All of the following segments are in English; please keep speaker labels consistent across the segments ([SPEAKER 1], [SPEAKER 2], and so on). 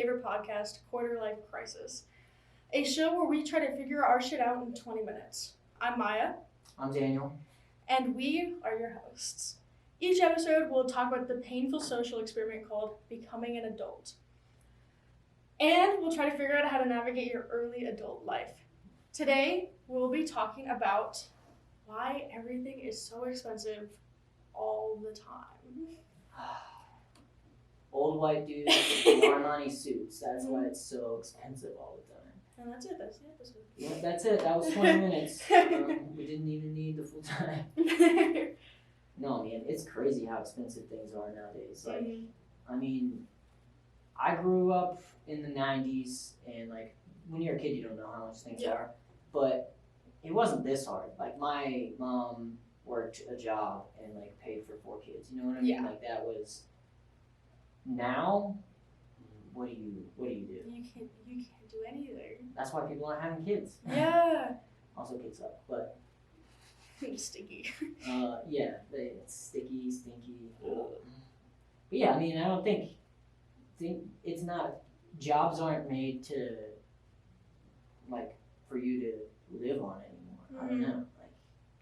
[SPEAKER 1] favorite podcast, Quarter Life Crisis, a show where we try to figure our shit out in 20 minutes. I'm Maya.
[SPEAKER 2] I'm Daniel.
[SPEAKER 1] And we are your hosts. Each episode, we'll talk about the painful social experiment called becoming an adult. And we'll try to figure out how to navigate your early adult life. Today, we'll be talking about why everything is so expensive all the time.
[SPEAKER 2] Old white dudes in Armani suits. That's why it's so expensive all the time.
[SPEAKER 1] And that's it. That's the episode.
[SPEAKER 2] Yeah, that's it. That was 20 minutes. We didn't even need the full time. No, man, it's crazy how expensive things are nowadays. Like, I mean, I grew up in the 90s, and like, when you're a kid, you don't know how much things are. But it wasn't this hard. Like, my mom worked a job and like paid for 4 kids. You know what I mean? Like, that was. Now, what do you do?
[SPEAKER 1] You can't do anything.
[SPEAKER 2] That's why people aren't having kids.
[SPEAKER 1] Yeah.
[SPEAKER 2] Also, kids suck, but.
[SPEAKER 1] Sticky.
[SPEAKER 2] Yeah, it's sticky, stinky. But yeah, I mean, I don't think it's not. Jobs aren't made to, like, for you to live on anymore. I don't know. Like,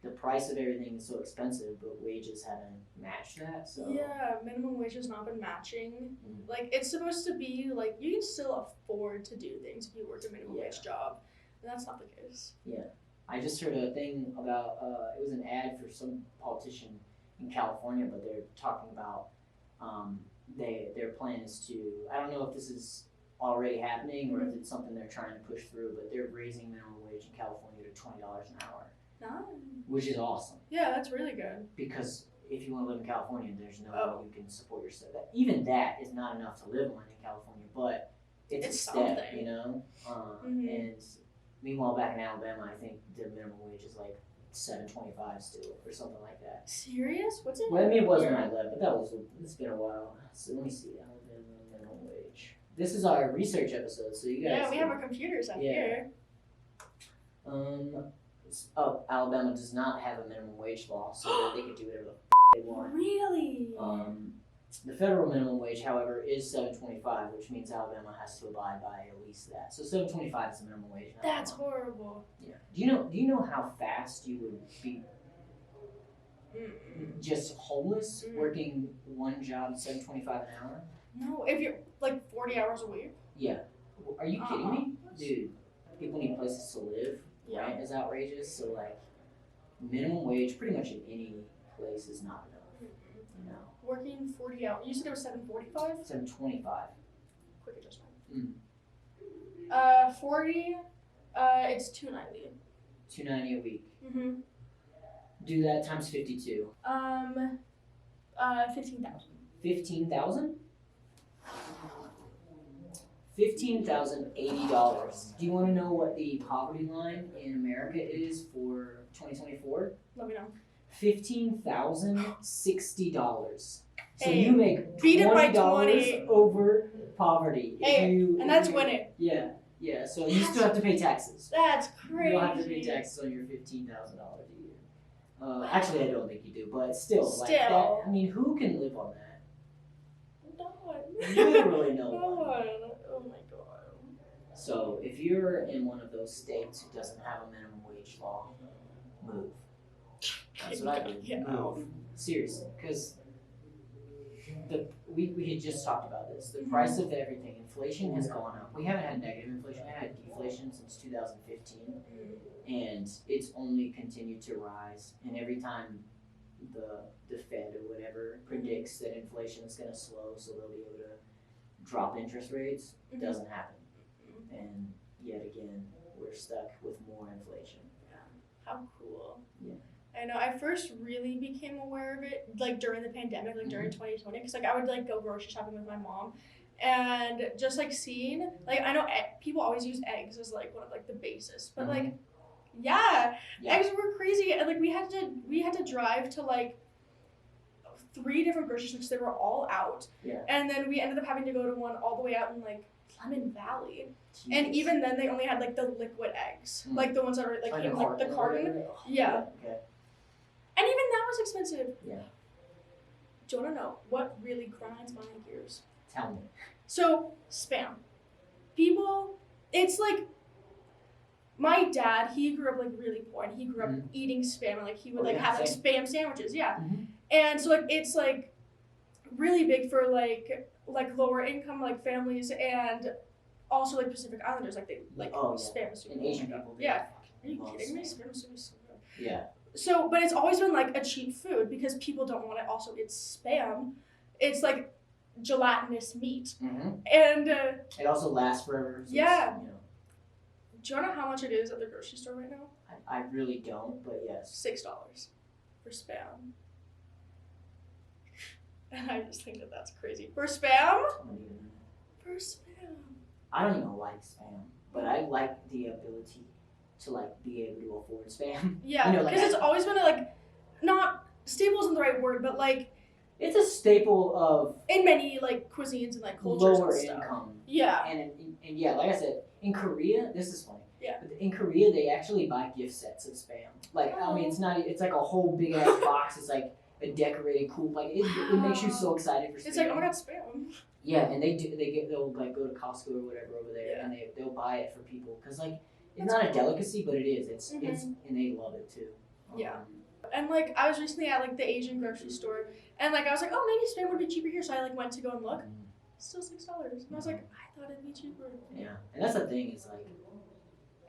[SPEAKER 2] the price of everything is so expensive, but wages haven't matched that. So
[SPEAKER 1] yeah, minimum wage has not been matching. Like, it's supposed to be like you can still afford to do things if you work a minimum wage job, and that's not the case.
[SPEAKER 2] Yeah. I just heard a thing about, it was an ad for some politician in California, but they're talking about their plan is to, I don't know if this is already happening or if it's something they're trying to push through, but they're raising minimum wage in California to $20 an hour.
[SPEAKER 1] Nice.
[SPEAKER 2] Which is awesome.
[SPEAKER 1] Yeah, that's really good.
[SPEAKER 2] Because if you want to live in California, there's no way you can support yourself. Even that is not enough to live on in California, but it's a step,
[SPEAKER 1] something.
[SPEAKER 2] you know? And meanwhile, back in Alabama, I think the minimum wage is like $7.25 still, or something like that.
[SPEAKER 1] Serious? What's it?
[SPEAKER 2] Well, I mean, it wasn't when I left, but it's been a while. So let me see, Alabama minimum wage. This is our research episode, so you guys.
[SPEAKER 1] Yeah, we have our computers out here.
[SPEAKER 2] Alabama does not have a minimum wage law, so that they can do whatever they want.
[SPEAKER 1] Really?
[SPEAKER 2] The federal minimum wage, however, is $7.25, which means Alabama has to abide by at least that. So $7.25 is the minimum wage.
[SPEAKER 1] That's horrible.
[SPEAKER 2] Yeah. Do you know how fast you would be just homeless working one job $7.25 an hour?
[SPEAKER 1] No, if you're like 40 hours a week.
[SPEAKER 2] Yeah. Are you kidding me, dude? People need places to live.
[SPEAKER 1] Yeah.
[SPEAKER 2] Rent is outrageous. So like, minimum wage, pretty much in any place, is not enough. You know.
[SPEAKER 1] Working 40 hours. You said it was $7.45?
[SPEAKER 2] $7.25.
[SPEAKER 1] Quick adjustment. 40. It's $2.90.
[SPEAKER 2] $2.90 a week. Do that times 52.
[SPEAKER 1] 15,000.
[SPEAKER 2] 15,000? $15,080. Do you want to know what the poverty line in America is for 2024?
[SPEAKER 1] Let me know.
[SPEAKER 2] $15,060. So
[SPEAKER 1] hey,
[SPEAKER 2] you make $20 over poverty.
[SPEAKER 1] And that's winning.
[SPEAKER 2] Yeah. So you still have to pay taxes.
[SPEAKER 1] That's crazy.
[SPEAKER 2] You don't have to pay taxes on your $15,000 a year. Actually, I don't think you do, but still. Like that, I mean, who can live on that?
[SPEAKER 1] No one.
[SPEAKER 2] Literally no one.
[SPEAKER 1] Oh my god.
[SPEAKER 2] So if you're in one of those states who doesn't have a minimum wage law, move. That's what I do. Move. Seriously, because we had just talked about this. The price of everything, inflation has gone up. We haven't had negative inflation. We had deflation since 2015, and it's only continued to rise. And every time the Fed or whatever predicts that inflation is going to slow, so they'll be able to drop interest rates, it doesn't happen. And yet again, we're stuck with more inflation.
[SPEAKER 1] Yeah. How cool.
[SPEAKER 2] Yeah.
[SPEAKER 1] I know. I first really became aware of it like during the pandemic, like during 2020, because like I would like go grocery shopping with my mom, and just like seeing like I know people always use eggs as like one of like the basis, but like eggs were crazy, and like we had to drive to like 3 different grocery stores. They were all out, and then we ended up having to go to one all the way out in like Lemon Valley. Jeez. And even then they only had like the liquid eggs, like the ones that were like in like the carton. Yeah. Okay. And even that was expensive.
[SPEAKER 2] Yeah.
[SPEAKER 1] Do you want to know what really grinds my gears?
[SPEAKER 2] Tell me.
[SPEAKER 1] So, Spam. people, it's like, my dad, he grew up like really poor, and he grew up eating Spam, and like he would like have like Spam sandwiches, and so like it's like really big for like lower income like families, and also like Pacific Islanders, like they like Spam is super
[SPEAKER 2] and Asian people.
[SPEAKER 1] Yeah, are you kidding me? Spam is so good.
[SPEAKER 2] Yeah.
[SPEAKER 1] So, but it's always been like a cheap food because people don't want it. Also, it's Spam. It's like gelatinous meat, and
[SPEAKER 2] it also lasts forever. So
[SPEAKER 1] yeah. Do you know how much it is at the grocery store right now?
[SPEAKER 2] I really don't, but yes.
[SPEAKER 1] $6 for Spam. And I just think that that's crazy. For Spam? For Spam.
[SPEAKER 2] I don't even like Spam, but I like the ability to like be able to afford Spam.
[SPEAKER 1] Yeah, because it's always been not staple isn't the right word, but like
[SPEAKER 2] it's a staple of
[SPEAKER 1] in many like cuisines and like cultures
[SPEAKER 2] lower
[SPEAKER 1] and stuff.
[SPEAKER 2] income.
[SPEAKER 1] Yeah,
[SPEAKER 2] and yeah, like I said, in Korea, this is funny.
[SPEAKER 1] Yeah.
[SPEAKER 2] But in Korea, they actually buy gift sets of Spam. Like I mean, it's like a whole big ass box. It's like a decorated, cool. Like it makes you so excited for Spam.
[SPEAKER 1] It's like, oh my god, Spam.
[SPEAKER 2] Yeah, and they'll like go to Costco or whatever over there, and they'll buy it for people because like it's not a delicacy, but it is. It's and they love it too.
[SPEAKER 1] Yeah. And like I was recently at like the Asian grocery store, and like I was like, oh, maybe Spam would be cheaper here, so I like went to go and look. Still $6, and I was like, I thought it'd be cheaper.
[SPEAKER 2] Yeah, and that's the thing is like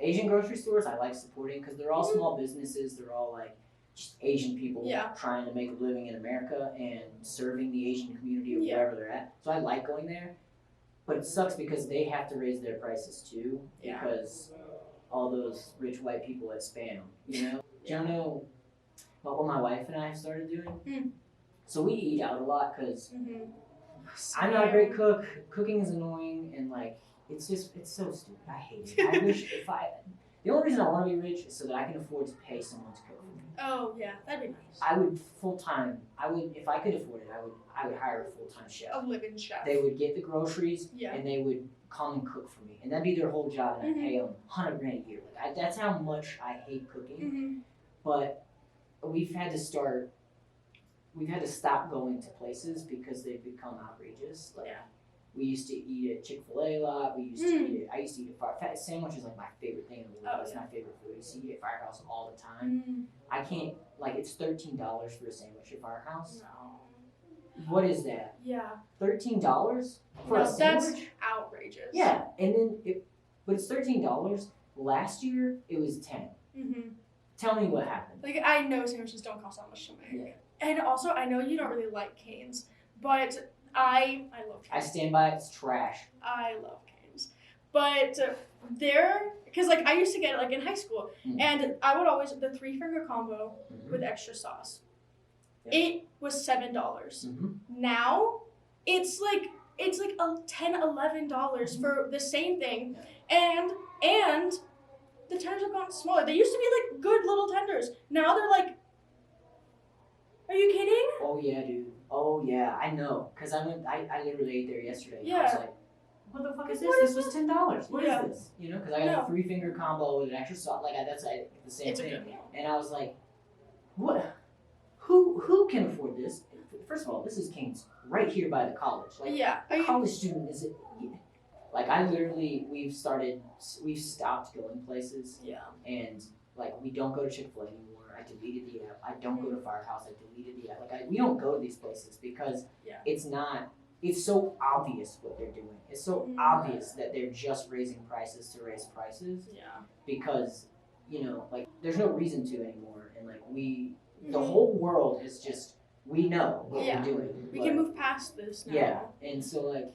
[SPEAKER 2] Asian grocery stores I like supporting because they're all small businesses. They're all like just Asian people trying to make a living in America and serving the Asian community or wherever they're at. So I like going there, but it sucks because they have to raise their prices too because all those rich white people at Spam, you know. Do you know what my wife and I have started doing? So we eat out a lot because I'm not a great cook. Cooking is annoying and like it's so stupid. I hate it. I wish the only reason I want to be rich is so that I can afford to pay someone to cook for me.
[SPEAKER 1] Oh yeah, that'd be nice.
[SPEAKER 2] I would if I could afford it. I would hire a full-time chef.
[SPEAKER 1] A living chef.
[SPEAKER 2] They would get the groceries and they would come and cook for me, and that'd be their whole job, and I'd pay them $100,000 a year. Like that's how much I hate cooking. But we've had to stop going to places because they've become outrageous. Like we used to eat at Chick-fil-A a lot. I used to eat at sandwich is like my favorite thing in the world. It's my favorite food. I used to eat at Firehouse all the time. I can't it's $13 for a sandwich at Firehouse.
[SPEAKER 1] No.
[SPEAKER 2] What is that?
[SPEAKER 1] Yeah.
[SPEAKER 2] $13 for a sandwich?
[SPEAKER 1] That's outrageous.
[SPEAKER 2] Yeah, and then but it's $13. Last year it was $10. Tell me what happened.
[SPEAKER 1] Like I know sandwiches don't cost that much to make. Yeah. And also I know you don't really like Cane's, but I love Cane's.
[SPEAKER 2] I stand by it, it's trash.
[SPEAKER 1] I love Cane's. But because like I used to get it like in high school, and I would always the 3-finger combo with extra sauce. Yep. It was $7. Now it's like $10-$11 for the same thing, and the tenders have gotten smaller. They used to be like good little tenders. Now they're like, are you kidding?
[SPEAKER 2] Oh yeah, dude. Oh yeah, I know. Cause I literally ate there yesterday.
[SPEAKER 1] Yeah.
[SPEAKER 2] I was like, what the fuck is this? This was $10. What is this? You know, cause I got a 3-finger combo with an extra sauce. Like that's the same thing.
[SPEAKER 1] A good meal.
[SPEAKER 2] And I was like, what? Who can afford this? First of all, this is King's right here by the college. Like a college student is it? Like we've stopped going places. Yeah. And like we don't go to Chick-fil-A anymore. I deleted the app. I don't go to Firehouse. I deleted the app. Like we don't go to these places because it's so obvious what they're doing. It's so obvious that they're just raising prices to raise prices. Yeah. Because, like there's no reason to anymore. And like the whole world is just, we know what we're doing.
[SPEAKER 1] We can move past this now.
[SPEAKER 2] Yeah. And so like,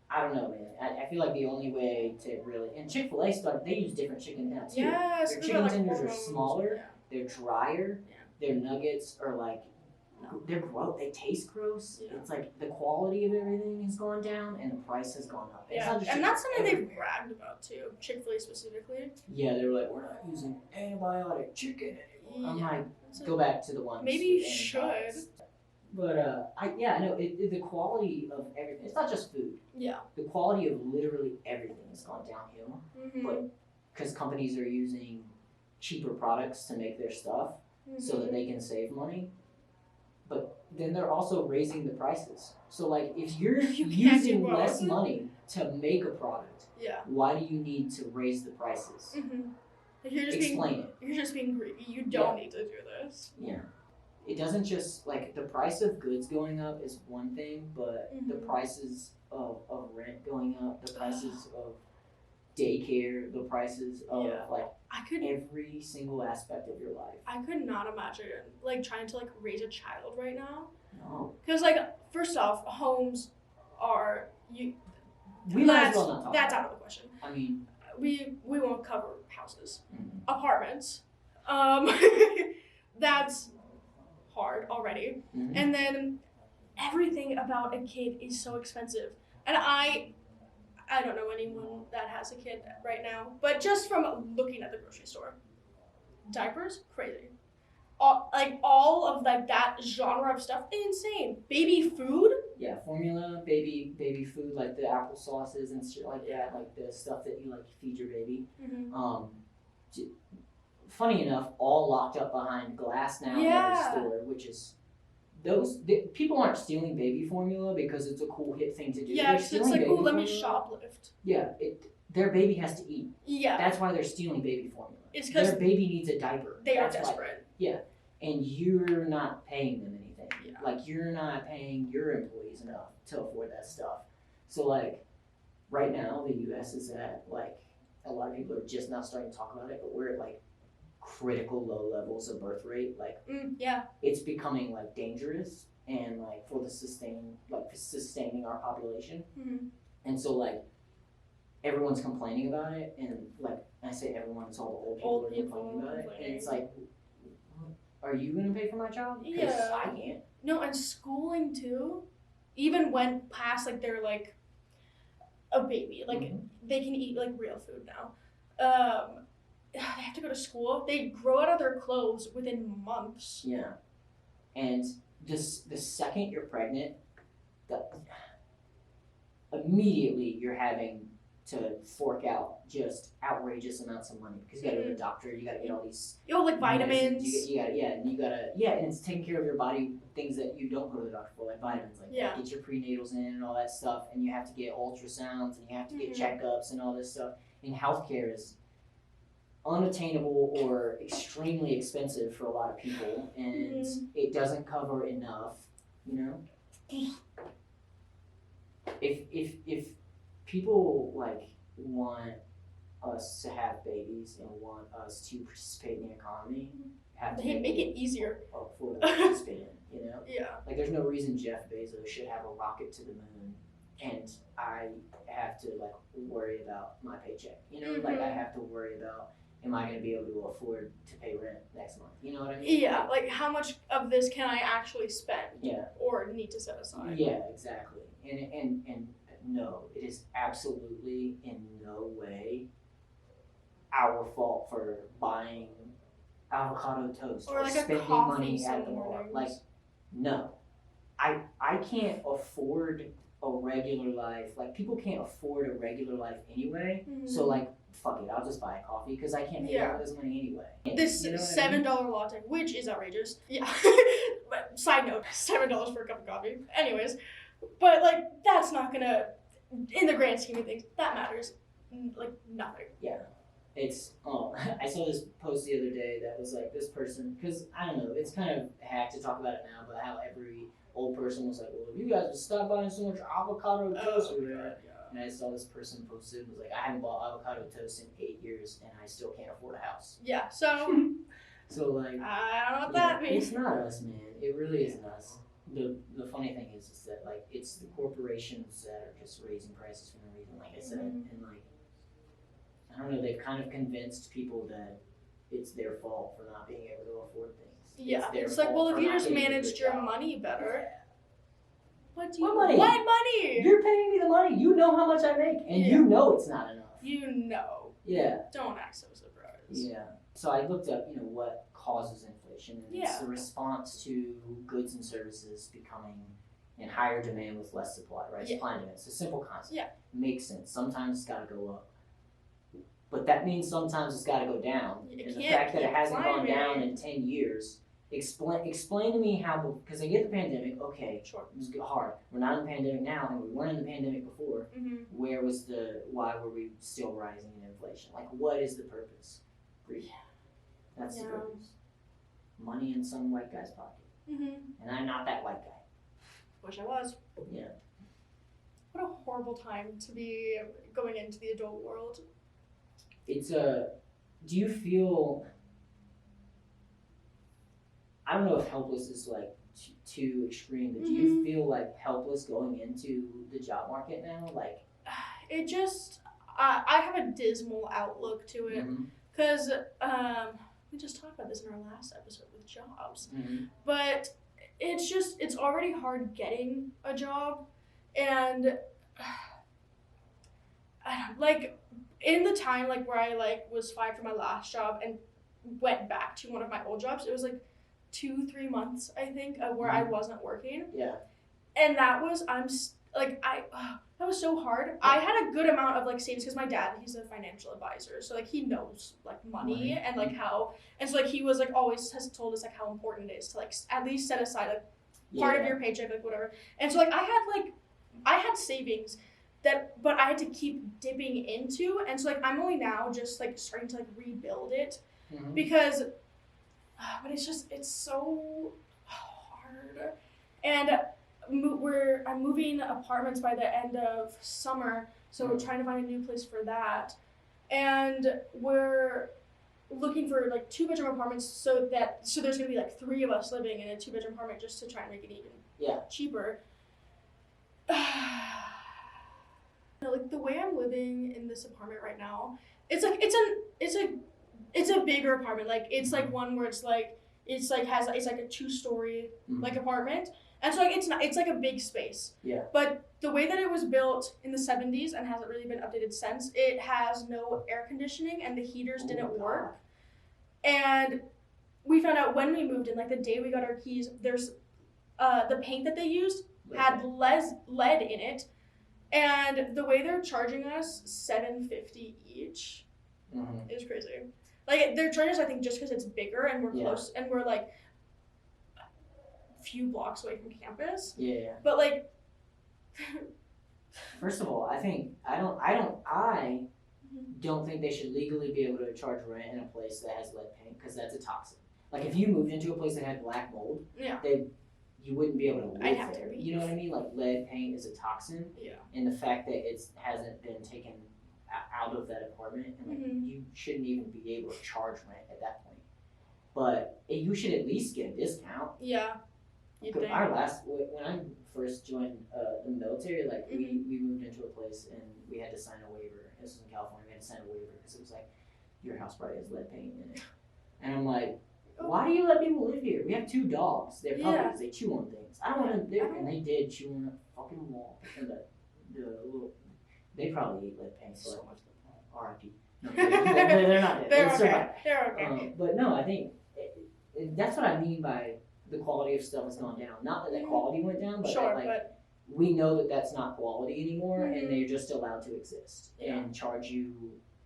[SPEAKER 2] I don't know, man. I feel like the only way to really, and Chick-fil-A stuff, they use different chicken now too.
[SPEAKER 1] Yeah,
[SPEAKER 2] their chicken tenders are smaller, they're drier, their nuggets are like, they're gross, they taste gross. Yeah. It's like the quality of everything has gone down and the price has gone up.
[SPEAKER 1] Yeah, and that's something they've bragged about too, Chick-fil-A specifically.
[SPEAKER 2] Yeah, they're like, we're not using antibiotic chicken anymore. I'm like, go back to the ones.
[SPEAKER 1] Maybe you should.
[SPEAKER 2] But I know the quality of everything. It's not just food. Yeah. The quality of literally everything has gone downhill. But because companies are using cheaper products to make their stuff so that they can save money. but then they're also raising the prices. So like if you're
[SPEAKER 1] You can't do
[SPEAKER 2] using
[SPEAKER 1] both.
[SPEAKER 2] less money to make a product,
[SPEAKER 1] Yeah.
[SPEAKER 2] why do you need to raise the prices?
[SPEAKER 1] Like you're just
[SPEAKER 2] Explain it.
[SPEAKER 1] You're just being greedy. You don't need to do this.
[SPEAKER 2] Yeah. It doesn't just like the price of goods going up is one thing, but the prices of rent going up, the prices of daycare, the prices of like every single aspect of your life.
[SPEAKER 1] I could not imagine like trying to like raise a child right now.
[SPEAKER 2] No.
[SPEAKER 1] Because like first off, homes are
[SPEAKER 2] we might as well not talk
[SPEAKER 1] that's
[SPEAKER 2] about
[SPEAKER 1] out of the question.
[SPEAKER 2] I mean,
[SPEAKER 1] we won't cover houses, apartments. That's hard already, and then everything about a kid is so expensive, and I don't know anyone that has a kid right now, but just from looking at the grocery store, diapers, crazy. All of like that genre of stuff, insane. Baby food.
[SPEAKER 2] Yeah, formula, baby food, like the applesauces and shit like that, like the stuff that you like feed your baby. Funny enough, all locked up behind glass now in every store, which is people aren't stealing baby formula because it's a cool hit thing to do.
[SPEAKER 1] Yeah, it's like, oh, let me shoplift.
[SPEAKER 2] Yeah, their baby has to eat.
[SPEAKER 1] Yeah.
[SPEAKER 2] That's why they're stealing baby formula.
[SPEAKER 1] It's because
[SPEAKER 2] their baby needs a diaper.
[SPEAKER 1] They are desperate.
[SPEAKER 2] Yeah, and you're not paying them anything. Yeah. Like, you're not paying your employees enough to afford that stuff. So, like, right now, the U.S. is at, like, a lot of people are just now starting to talk about it, but we're at, like, critical low levels of birth rate. Like, it's becoming, like, dangerous and, like, for sustaining our population. And so, like, everyone's complaining about it, and, like, I say everyone, it's all the old people are complaining about it, and it's like, are you going to pay for my child? Because I can't.
[SPEAKER 1] No, and schooling too, even when past, like, they're, like, a baby. Like, they can eat, like, real food now. They have to go to school. They grow out of their clothes within months.
[SPEAKER 2] Yeah. And just the second you're pregnant, immediately you're having to fork out just outrageous amounts of money because you got to go to the doctor, you got to get all these
[SPEAKER 1] like vitamins.
[SPEAKER 2] And it's taking care of your body, things that you don't go to the doctor for, like vitamins, like get your prenatals in and all that stuff, and you have to get ultrasounds and you have to get checkups and all this stuff. And healthcare is unattainable or extremely expensive for a lot of people, and it doesn't cover enough, you know. If people like want us to have babies and want us to participate in the economy,
[SPEAKER 1] they make it easier
[SPEAKER 2] for them to participate in, you know?
[SPEAKER 1] Yeah.
[SPEAKER 2] Like, there's no reason Jeff Bezos should have a rocket to the moon and I have to, like, worry about my paycheck, you know? Like, I have to worry about, am I going to be able to afford to pay rent next month? You know what I mean?
[SPEAKER 1] Yeah, like, how much of this can I actually spend?
[SPEAKER 2] Yeah.
[SPEAKER 1] Or need to set aside?
[SPEAKER 2] Yeah, exactly. And no, it is absolutely in no way our fault for buying avocado toast
[SPEAKER 1] or like
[SPEAKER 2] spending money at the mall. Like, no. I can't afford a regular life. Like, people can't afford a regular life anyway. So, like, fuck it, I'll just buy a coffee because I can't make all this money anyway.
[SPEAKER 1] This $7 latte, which is outrageous. Yeah. But side note, $7 for a cup of coffee. Anyways. But, like, that's not gonna, in the grand scheme of things, that matters, like, nothing.
[SPEAKER 2] Yeah. It's, I saw this post the other day that was, like, this person, because, I don't know, it's kind of hack to talk about it now, but how every old person was like, well, if you guys would stop buying so much avocado toast, and I saw this person posted, was like, I haven't bought avocado toast in 8 years, and I still can't afford a house.
[SPEAKER 1] Yeah, so,
[SPEAKER 2] so, like,
[SPEAKER 1] I don't know what that means.
[SPEAKER 2] It's not us, man. It really isn't us. The funny thing is that, like, it's the corporations that are just raising prices for no reason, like I said, and, like, I don't know, they've kind of convinced people that it's their fault for not being able to afford things.
[SPEAKER 1] Yeah, it's like, well, if you just managed your money better. What money? What money?
[SPEAKER 2] You're paying me the money. You know how much I make, and you know it's not enough.
[SPEAKER 1] You know.
[SPEAKER 2] Yeah.
[SPEAKER 1] Don't act so surprised.
[SPEAKER 2] Yeah. So I looked up, what causes inflation, and it's the response to goods and services becoming in higher demand with less supply, right? Supply and demand. It's a simple concept. Yeah. Makes sense. Sometimes it's got to go up. But that means sometimes it's got to go down. And the fact that it hasn't gone down in 10 years Explain to me how, because I get the pandemic, okay,
[SPEAKER 1] Sure.
[SPEAKER 2] it was hard. We're not in the pandemic now, and we weren't in the pandemic before.
[SPEAKER 1] Mm-hmm.
[SPEAKER 2] Why were we still rising in inflation? Like, what is the purpose? That's the purpose. Money in some white guy's pocket.
[SPEAKER 1] Mm-hmm.
[SPEAKER 2] And I'm not that white guy.
[SPEAKER 1] Wish I was.
[SPEAKER 2] Yeah.
[SPEAKER 1] What a horrible time to be going into the adult world.
[SPEAKER 2] Do you feel, I don't know if helpless is like too extreme, but do you feel like helpless going into the job market now? Like,
[SPEAKER 1] it just, I have a dismal outlook to it because we just talked about this in our last episode with jobs, but it's already hard getting a job, and like in the time like where I like was fired from my last job and went back to one of my old jobs, it was like 2-3 months I think of where I wasn't working.
[SPEAKER 2] Yeah.
[SPEAKER 1] And that was that was so hard. Yeah. I had a good amount of like savings because my dad, he's a financial advisor, so like he knows like money and like how, and so like he was like always has told us like how important it is to like at least set aside like part of your paycheck, like whatever. And so like I had savings but I had to keep dipping into, and so like I'm only now just like starting to like rebuild it because but it's so hard. And I'm moving apartments by the end of summer, so we're trying to find a new place for that, and we're looking for like 2-bedroom apartments so there's gonna be like 3 of us living in a 2-bedroom apartment just to try and make it even cheaper. Like the way I'm living in this apartment right now, it's a bigger apartment. Like it's like one where it's like a 2-story like apartment, and so like it's like a big space. Yeah. But the way that it was built in the 70s and hasn't really been updated since, it has no air conditioning and the heaters didn't work. And we found out when we moved in, like the day we got our keys, there's the paint that they used had lead in it. And the way they're charging us $7.50 each is crazy. Like they're charging us, I think, just because it's bigger and we're close and we're like a few blocks away from campus. Yeah. But like,
[SPEAKER 2] first of all, I don't think they should legally be able to charge rent in a place that has lead paint because that's a toxin. Like if you moved into a place that had black mold, you wouldn't be able to live there. You know what I mean? Like lead paint is a toxin. Yeah. And the fact that it hasn't been taken out of that apartment, and like you shouldn't even be able to charge rent at that point. But you should at least get a discount. Yeah. When I first joined the military, like we moved into a place and we had to sign a waiver. This was in California. We had to sign a waiver because it was like your house probably has lead paint in it. And I'm like, why do you let people live here? We have 2 dogs. They're puppies. They chew on things. I don't want to live. And they did chew on a fucking wall. And the little, they probably ate lead paint. So much. R.I.P. No, they're not dead.
[SPEAKER 1] They're okay. They're okay.
[SPEAKER 2] But no, I think that's what I mean by the quality of stuff has gone down. Not that the quality went down, but we know that that's not quality anymore, and they're just allowed to exist and charge you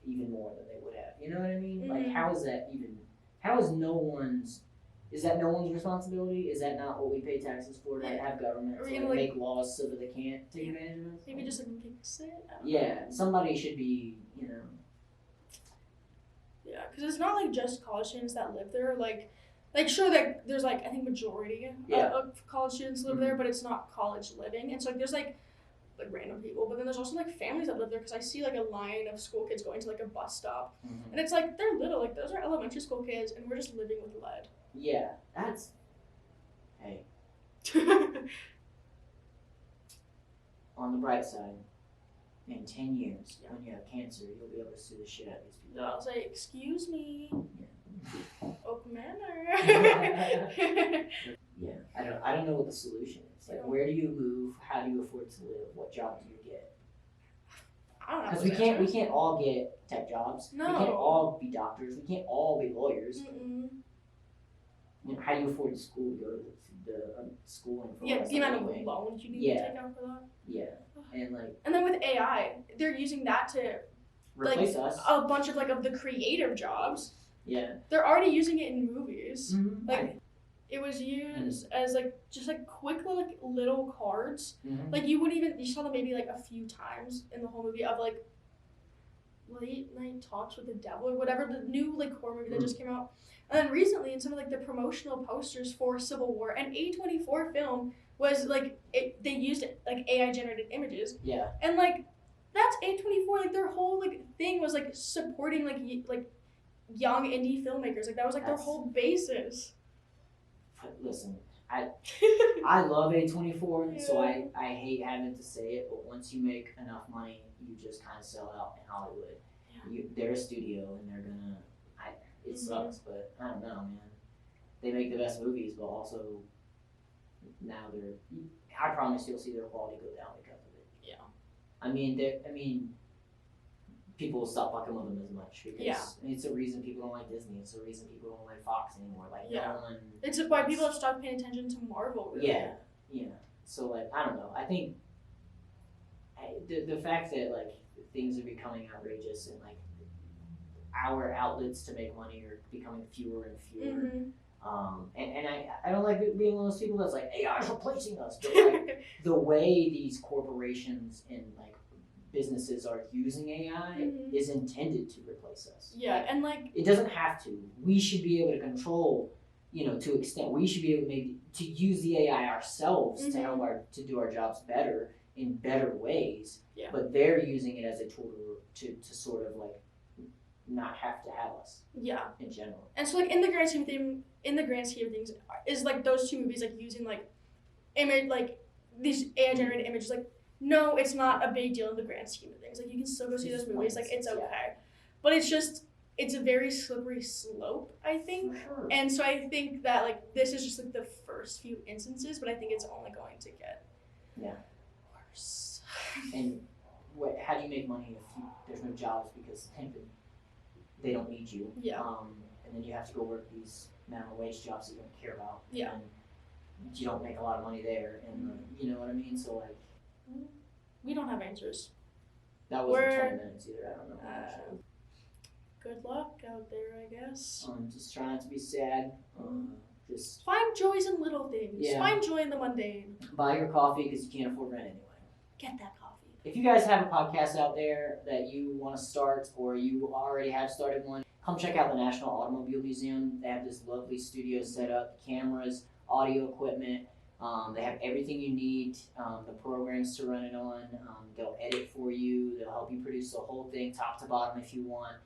[SPEAKER 2] even more than they would have. You know what I mean? Like, how is that even? How is is that no one's responsibility? Is that not what we pay taxes for, to have government to make laws so that they can't take advantage of us?
[SPEAKER 1] Maybe just fix it?
[SPEAKER 2] Somebody should be,
[SPEAKER 1] Yeah, because it's not like just college students that live there. Like sure, that there's like, I think majority of college students live there, but it's not college living. And so like there's like random people, but then there's also like families that live there, because I see like a line of school kids going to like a bus stop, and it's like they're little, like those are elementary school kids, and we're just living with lead.
[SPEAKER 2] Yeah, that's hey. On the bright side, in 10 years, when you have cancer, you'll be able to sue the shit out of these people.
[SPEAKER 1] I'll say, excuse me. Open manner.
[SPEAKER 2] Yeah, I don't know what the solution is. Like, where do you move? How do you afford to live? What job do you get?
[SPEAKER 1] I don't know.
[SPEAKER 2] Because we can't all get tech jobs. No. We can't all be doctors. We can't all be lawyers. How do you afford school to go to the school and
[SPEAKER 1] the amount of loans you need to take out for that.
[SPEAKER 2] Yeah,
[SPEAKER 1] and then with AI, they're using that to
[SPEAKER 2] replace us.
[SPEAKER 1] A bunch of of the creative jobs.
[SPEAKER 2] Yeah,
[SPEAKER 1] they're already using it in movies. it was used as like just like quick little cards.
[SPEAKER 2] Mm-hmm.
[SPEAKER 1] Like you saw them maybe like a few times in the whole movie of like late night talks with the devil or whatever, the new like horror movie that just came out. And then recently in some of like the promotional posters for Civil War, an A24 film was like they used like AI generated images.
[SPEAKER 2] Yeah.
[SPEAKER 1] And like that's A24, like their whole like thing was like supporting like young indie filmmakers. Like that was like their whole basis.
[SPEAKER 2] Listen, I love A24, so I hate having to say it, but once you make enough money, you just kind of sell out in Hollywood.
[SPEAKER 1] Yeah.
[SPEAKER 2] They're a studio, and they're gonna. It sucks, but I don't know, man. They make the best movies, but also now I promise you'll see their quality go down because of it.
[SPEAKER 1] Yeah.
[SPEAKER 2] I mean, people will stop fucking with them as much because it's a reason people don't like Disney. It's a reason people don't like Fox anymore. Like no one.
[SPEAKER 1] It's why people have stopped paying attention to Marvel. Really.
[SPEAKER 2] Yeah. So like I don't know. I think the fact that like things are becoming outrageous and like our outlets to make money are becoming fewer and fewer.
[SPEAKER 1] Mm-hmm.
[SPEAKER 2] And I don't like being one of those people that's like AI is replacing us. But like the way these corporations and like businesses are using AI is intended to replace us.
[SPEAKER 1] Yeah, and like
[SPEAKER 2] it doesn't have to. We should be able to control, to an extent. We should be able maybe to use the AI ourselves to help to do our jobs better in better ways.
[SPEAKER 1] Yeah.
[SPEAKER 2] But they're using it as a tool to sort of like not have to have us.
[SPEAKER 1] Yeah.
[SPEAKER 2] In general.
[SPEAKER 1] And so like in the grand scheme of things, is like those two movies like using like image like these AI generated images like. No, it's not a big deal in the grand scheme of things. Like you can still go see those movies, like it's okay. But it's a very slippery slope, I think.
[SPEAKER 2] For sure.
[SPEAKER 1] And so I think that like this is just like the first few instances, but I think it's only going to get worse.
[SPEAKER 2] And how do you make money if there's no jobs because they don't need you?
[SPEAKER 1] Yeah.
[SPEAKER 2] And then you have to go work these minimum wage jobs that you don't care about.
[SPEAKER 1] Yeah.
[SPEAKER 2] And you don't make a lot of money there, and you know what I mean. So like.
[SPEAKER 1] We don't have answers.
[SPEAKER 2] That wasn't 20 minutes either. I don't know.
[SPEAKER 1] Good luck out there, I guess.
[SPEAKER 2] Just trying not to be sad. Just
[SPEAKER 1] find joys in little things.
[SPEAKER 2] Yeah.
[SPEAKER 1] Find joy in the mundane.
[SPEAKER 2] Buy your coffee because you can't afford rent anyway.
[SPEAKER 1] Get that coffee.
[SPEAKER 2] If you guys have a podcast out there that you want to start or you already have started one, come check out the National Automobile Museum. They have this lovely studio set up, cameras, audio equipment. They have everything you need, the programs to run it on. They'll edit for you. They'll help you produce the whole thing, top to bottom, if you want.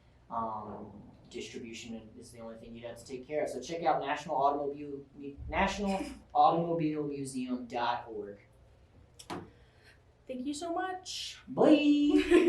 [SPEAKER 2] Distribution is the only thing you'd have to take care of. So check out nationalautomobilemuseum.org.
[SPEAKER 1] Thank you so much.
[SPEAKER 2] Bye.